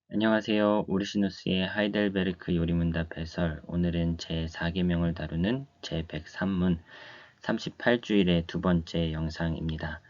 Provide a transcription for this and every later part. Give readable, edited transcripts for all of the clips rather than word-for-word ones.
안녕하세요. 우르시누스의 하이델베르크 요리문답 해설. 오늘은 제4계명을 다루는 제103문 38주일의 두 번째 영상입니다.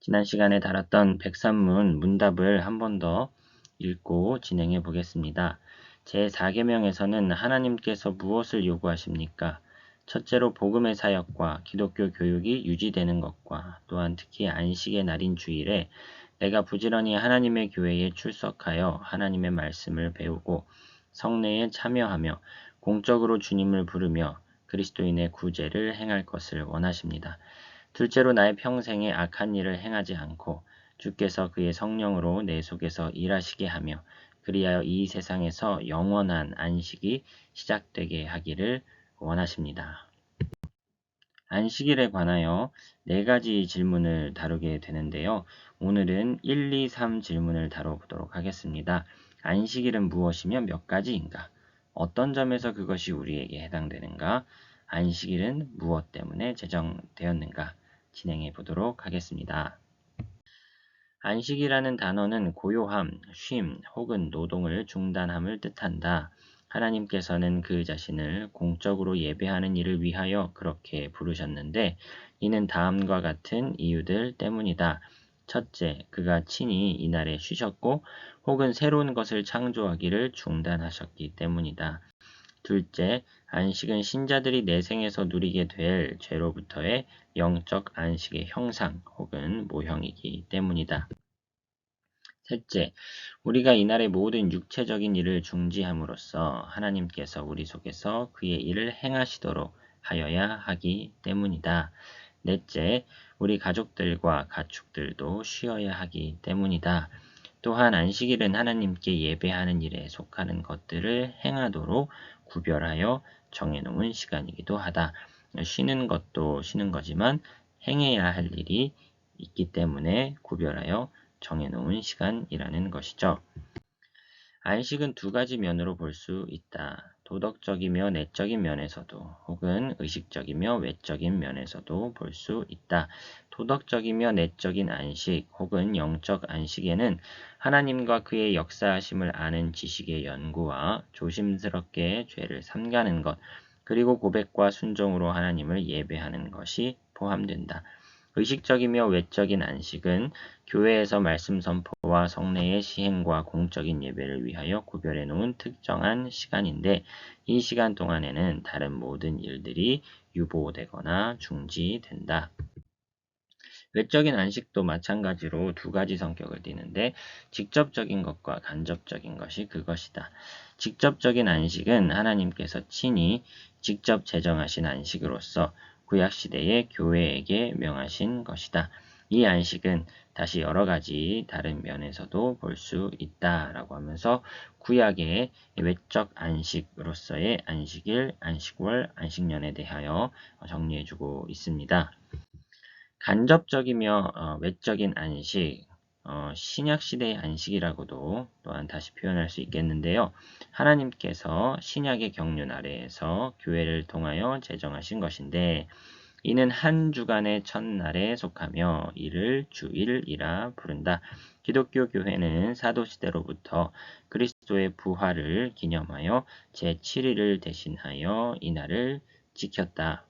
지난 시간에 다뤘던 103문 문답을 한 번 더 읽고 진행해 보겠습니다. 제4계명에서는 하나님께서 무엇을 요구하십니까? 첫째로 복음의 사역과 기독교 교육이 유지되는 것과 또한 특히 안식의 날인 주일에 내가 부지런히 하나님의 교회에 출석하여 하나님의 말씀을 배우고 성례에 참여하며 공적으로 주님을 부르며 그리스도인의 구제를 행할 것을 원하십니다. 둘째로 나의 평생에 악한 일을 행하지 않고 주께서 그의 성령으로 내 속에서 일하시게 하며 그리하여 이 세상에서 영원한 안식이 시작되게 하기를 원하십니다. 안식일에 관하여 4가지 질문을 다루게 되는데요. 오늘은 1, 2, 3 질문을 다뤄보도록 하겠습니다. 안식일은 무엇이며 몇 가지인가? 어떤 점에서 그것이 우리에게 해당되는가? 안식일은 무엇 때문에 제정되었는가? 진행해 보도록 하겠습니다. 안식이라는 단어는 고요함, 쉼 혹은 노동을 중단함을 뜻한다. 하나님께서는 그 자신을 공적으로 예배하는 일을 위하여 그렇게 부르셨는데 이는 다음과 같은 이유들 때문이다. 첫째, 그가 친히 이날에 쉬셨고 혹은 새로운 것을 창조하기를 중단하셨기 때문이다. 둘째, 안식은 신자들이 내생에서 누리게 될 죄로부터의 영적 안식의 형상 혹은 모형이기 때문이다. 셋째, 우리가 이날의 모든 육체적인 일을 중지함으로써 하나님께서 우리 속에서 그의 일을 행하시도록 하여야 하기 때문이다. 넷째, 우리 가족들과 가축들도 쉬어야 하기 때문이다. 또한 안식일은 하나님께 예배하는 일에 속하는 것들을 행하도록 구별하여 정해놓은 시간이기도 하다. 쉬는 것도 쉬는 거지만 행해야 할 일이 있기 때문에 구별하여 정해놓은 시간이라는 것이죠. 안식은 2가지 면으로 볼 수 있다. 도덕적이며 내적인 면에서도 혹은 의식적이며 외적인 면에서도 볼 수 있다. 도덕적이며 내적인 안식 혹은 영적 안식에는 하나님과 그의 역사하심을 아는 지식의 연구와 조심스럽게 죄를 삼가는 것, 그리고 고백과 순종으로 하나님을 예배하는 것이 포함된다. 의식적이며 외적인 안식은 교회에서 말씀 선포와 성례의 시행과 공적인 예배를 위하여 구별해 놓은 특정한 시간인데 이 시간 동안에는 다른 모든 일들이 유보되거나 중지된다. 외적인 안식도 마찬가지로 2가지 성격을 띠는데 직접적인 것과 간접적인 것이 그것이다. 직접적인 안식은 하나님께서 친히 직접 제정하신 안식으로서 구약시대의 교회에게 명하신 것이다. 이 안식은 다시 여러 가지 다른 면에서도 볼 수 있다라고 하면서 구약의 외적 안식으로서의 안식일, 안식월, 안식년에 대하여 정리해주고 있습니다. 간접적이며 외적인 안식, 신약시대의 안식이라고도 또한 다시 표현할 수 있겠는데요. 하나님께서 신약의 경륜 아래에서 교회를 통하여 제정하신 것인데 이는 한 주간의 첫날에 속하며 이를 주일이라 부른다. 기독교 교회는 사도시대로부터 그리스도의 부활을 기념하여 제7일을 대신하여 이날을 지켰다.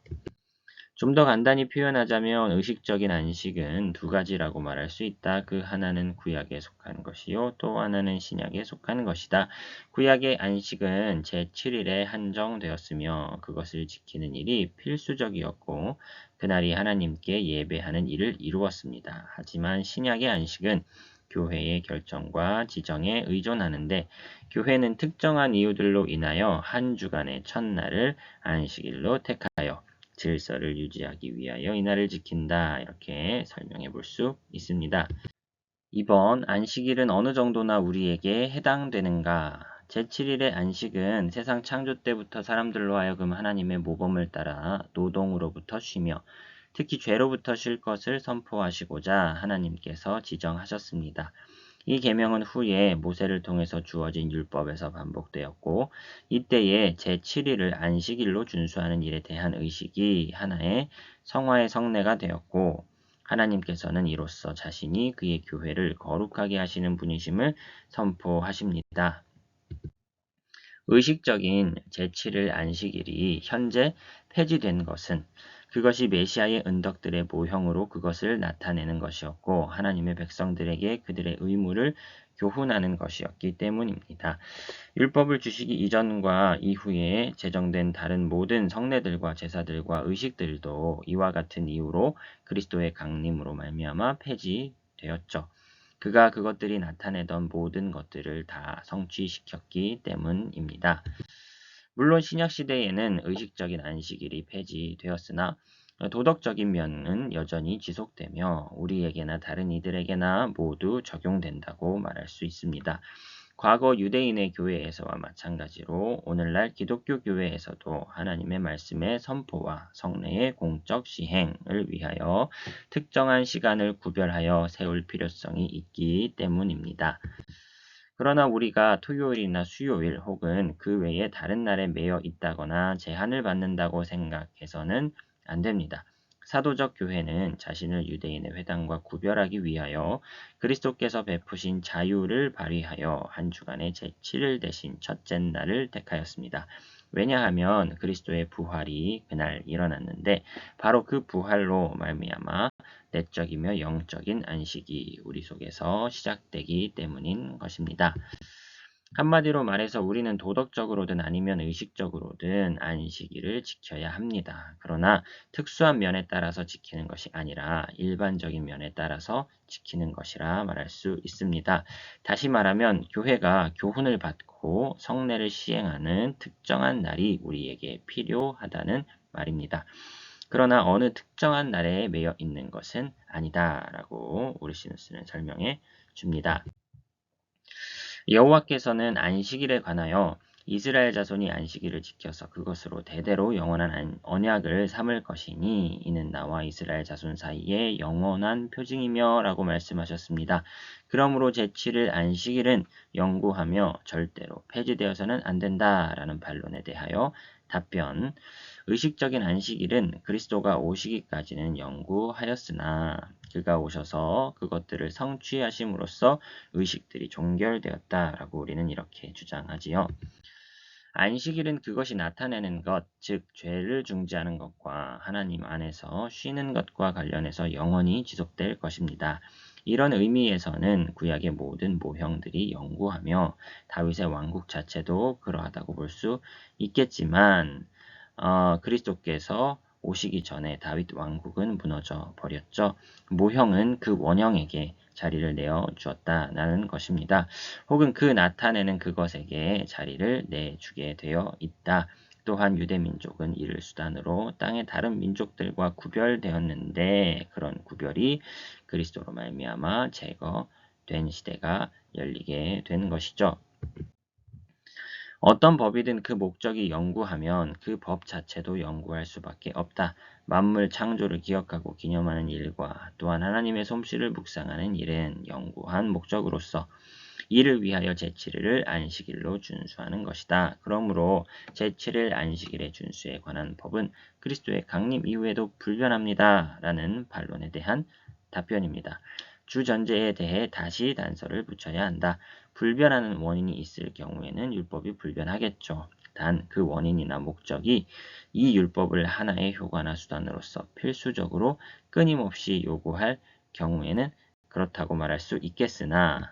좀 더 간단히 표현하자면 의식적인 안식은 2가지라고 말할 수 있다. 그 하나는 구약에 속한 것이요. 또 하나는 신약에 속한 것이다. 구약의 안식은 제7일에 한정되었으며 그것을 지키는 일이 필수적이었고 그날이 하나님께 예배하는 일을 이루었습니다. 하지만 신약의 안식은 교회의 결정과 지정에 의존하는데 교회는 특정한 이유들로 인하여 한 주간의 첫날을 안식일로 택하여 질서를 유지하기 위하여 이날을 지킨다. 이렇게 설명해 볼 수 있습니다. 이번 안식일은 어느 정도나 우리에게 해당되는가? 제7일의 안식은 세상 창조 때부터 사람들로 하여금 하나님의 모범을 따라 노동으로부터 쉬며 특히 죄로부터 쉴 것을 선포하시고자 하나님께서 지정하셨습니다. 이 계명은 후에 모세를 통해서 주어진 율법에서 반복되었고 이때에 제7일을 안식일로 준수하는 일에 대한 의식이 하나의 성화의 성례가 되었고 하나님께서는 이로써 자신이 그의 교회를 거룩하게 하시는 분이심을 선포하십니다. 의식적인 제7일 안식일이 현재 폐지된 것은 그것이 메시아의 은덕들의 모형으로 그것을 나타내는 것이었고 하나님의 백성들에게 그들의 의무를 교훈하는 것이었기 때문입니다. 율법을 주시기 이전과 이후에 제정된 다른 모든 성례들과 제사들과 의식들도 이와 같은 이유로 그리스도의 강림으로 말미암아 폐지되었죠. 그가 그것들이 나타내던 모든 것들을 다 성취시켰기 때문입니다. 물론 신약 시대에는 의식적인 안식일이 폐지되었으나 도덕적인 면은 여전히 지속되며 우리에게나 다른 이들에게나 모두 적용된다고 말할 수 있습니다. 과거 유대인의 교회에서와 마찬가지로 오늘날 기독교 교회에서도 하나님의 말씀의 선포와 성례의 공적 시행을 위하여 특정한 시간을 구별하여 세울 필요성이 있기 때문입니다. 그러나 우리가 토요일이나 수요일 혹은 그 외에 다른 날에 매여 있다거나 제한을 받는다고 생각해서는 안 됩니다. 사도적 교회는 자신을 유대인의 회당과 구별하기 위하여 그리스도께서 베푸신 자유를 발휘하여 한 주간의 제7일 대신 첫째 날을 택하였습니다. 왜냐하면 그리스도의 부활이 그날 일어났는데 바로 그 부활로 말미암아 내적이며 영적인 안식이 우리 속에서 시작되기 때문인 것입니다. 한마디로 말해서 우리는 도덕적으로든 아니면 의식적으로든 안식일을 지켜야 합니다. 그러나 특수한 면에 따라서 지키는 것이 아니라 일반적인 면에 따라서 지키는 것이라 말할 수 있습니다. 다시 말하면 교회가 교훈을 받고 성례를 시행하는 특정한 날이 우리에게 필요하다는 말입니다. 그러나 어느 특정한 날에 매여 있는 것은 아니다라고 오르시누스는 설명해 줍니다. 여호와께서는 안식일에 관하여 이스라엘 자손이 안식일을 지켜서 그것으로 대대로 영원한 언약을 삼을 것이니 이는 나와 이스라엘 자손 사이에 영원한 표징이며 라고 말씀하셨습니다. 그러므로 제7일 안식일은 영구하며 절대로 폐지되어서는 안 된다라는 반론에 대하여 답변. 의식적인 안식일은 그리스도가 오시기까지는 영구하였으나 그가 오셔서 그것들을 성취하심으로써 의식들이 종결되었다라고 우리는 이렇게 주장하지요. 안식일은 그것이 나타내는 것, 즉 죄를 중지하는 것과 하나님 안에서 쉬는 것과 관련해서 영원히 지속될 것입니다. 이런 의미에서는 구약의 모든 모형들이 영구하며 다윗의 왕국 자체도 그러하다고 볼 수 있겠지만 그리스도께서 오시기 전에 다윗 왕국은 무너져 버렸죠. 모형은 그 원형에게 자리를 내어 주었다라는 것입니다. 혹은 그 나타내는 그것에게 자리를 내주게 되어 있다. 또한 유대민족은 이를 수단으로 땅의 다른 민족들과 구별되었는데 그런 구별이 그리스도로 말미암아 제거된 시대가 열리게 된 것이죠. 어떤 법이든 그 목적이 영구하면 그 법 자체도 영구할 수밖에 없다. 만물 창조를 기억하고 기념하는 일과 또한 하나님의 솜씨를 묵상하는 일은 영구한 목적으로서 이를 위하여 제7일을 안식일로 준수하는 것이다. 그러므로 제7일 안식일의 준수에 관한 법은 그리스도의 강림 이후에도 불변합니다. 라는 반론에 대한 답변입니다. 주전제에 대해 다시 단서를 붙여야 한다. 불변하는 원인이 있을 경우에는 율법이 불변하겠죠. 단 그 원인이나 목적이 이 율법을 하나의 효과나 수단으로서 필수적으로 끊임없이 요구할 경우에는 그렇다고 말할 수 있겠으나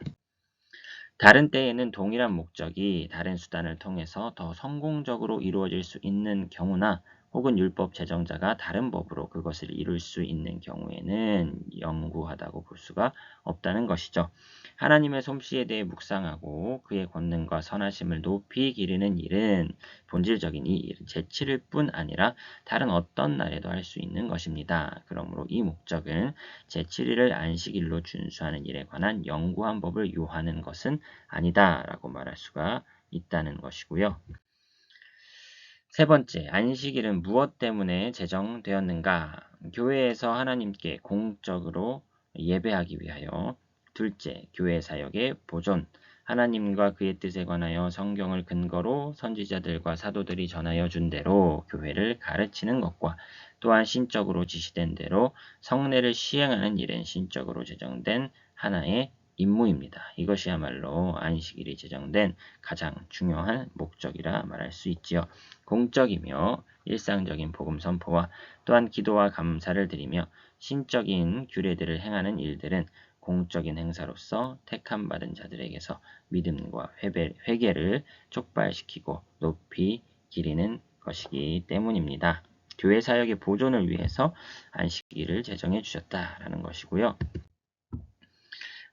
다른 때에는 동일한 목적이 다른 수단을 통해서 더 성공적으로 이루어질 수 있는 경우나 혹은 율법 제정자가 다른 법으로 그것을 이룰 수 있는 경우에는 영구하다고 볼 수가 없다는 것이죠. 하나님의 솜씨에 대해 묵상하고 그의 권능과 선하심을 높이 기리는 일은 본질적인 이 제7일 뿐 아니라 다른 어떤 날에도 할 수 있는 것입니다. 그러므로 이 목적은 제7일을 안식일로 준수하는 일에 관한 영구한 법을 요하는 것은 아니다라고 말할 수가 있다는 것이고요. 세 번째, 안식일은 무엇 때문에 제정되었는가? 교회에서 하나님께 공적으로 예배하기 위하여. 둘째, 교회 사역의 보존. 하나님과 그의 뜻에 관하여 성경을 근거로 선지자들과 사도들이 전하여 준 대로 교회를 가르치는 것과 또한 신적으로 지시된 대로 성례를 시행하는 일은 신적으로 제정된 하나의 임무입니다. 이것이야말로 안식일이 제정된 가장 중요한 목적이라 말할 수 있지요. 공적이며 일상적인 복음 선포와 또한 기도와 감사를 드리며 신적인 규례들을 행하는 일들은 공적인 행사로서 택함받은 자들에게서 믿음과 회개를 촉발시키고 높이 기리는 것이기 때문입니다. 교회 사역의 보존을 위해서 안식일을 제정해 주셨다라는 것이고요.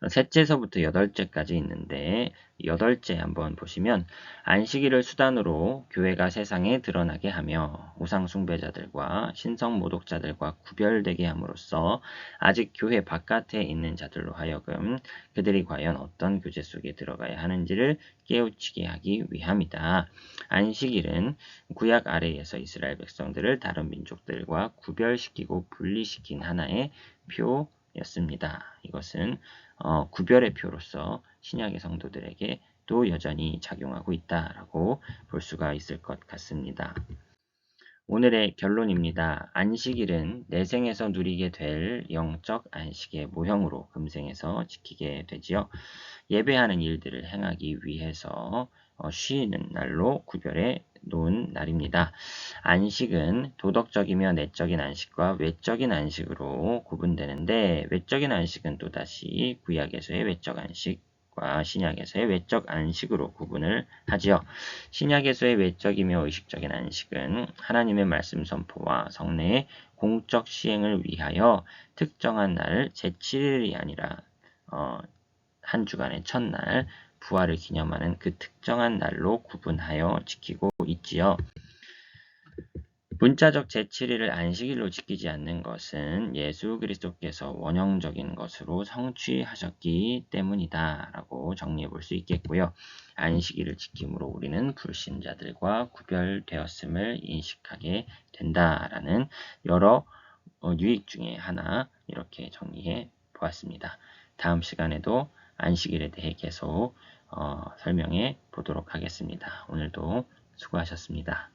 셋째서부터 여덟째까지 있는데 여덟째 한번 보시면 안식일을 수단으로 교회가 세상에 드러나게 하며 우상 숭배자들과 신성 모독자들과 구별되게 함으로써 아직 교회 바깥에 있는 자들로 하여금 그들이 과연 어떤 교제 속에 들어가야 하는지를 깨우치게 하기 위함이다. 안식일은 구약 아래에서 이스라엘 백성들을 다른 민족들과 구별시키고 분리시킨 하나의 표였습니다. 이것은 구별의 표로서 신약의 성도들에게 또 여전히 작용하고 있다라고 볼 수가 있을 것 같습니다. 오늘의 결론입니다. 안식일은 내생에서 누리게 될 영적 안식의 모형으로 금생에서 지키게 되지요. 예배하는 일들을 행하기 위해서 쉬는 날로 구별해 놓은 날입니다. 안식은 도덕적이며 내적인 안식과 외적인 안식으로 구분되는데 외적인 안식은 또다시 구약에서의 외적 안식과 신약에서의 외적 안식으로 구분을 하지요. 신약에서의 외적이며 의식적인 안식은 하나님의 말씀 선포와 성례의 공적 시행을 위하여 특정한 날 제7일이 아니라 한 주간의 첫날 부활을 기념하는 그 특정한 날로 구분하여 지키고 있지요. 문자적 제7일을 안식일로 지키지 않는 것은 예수 그리스도께서 원형적인 것으로 성취하셨기 때문이다 라고 정리해 볼 수 있겠고요. 안식일을 지킴으로 우리는 불신자들과 구별되었음을 인식하게 된다라는 여러 유익 중에 하나 이렇게 정리해 보았습니다. 다음 시간에도 안식일에 대해 계속 설명해 보도록 하겠습니다. 오늘도 수고하셨습니다.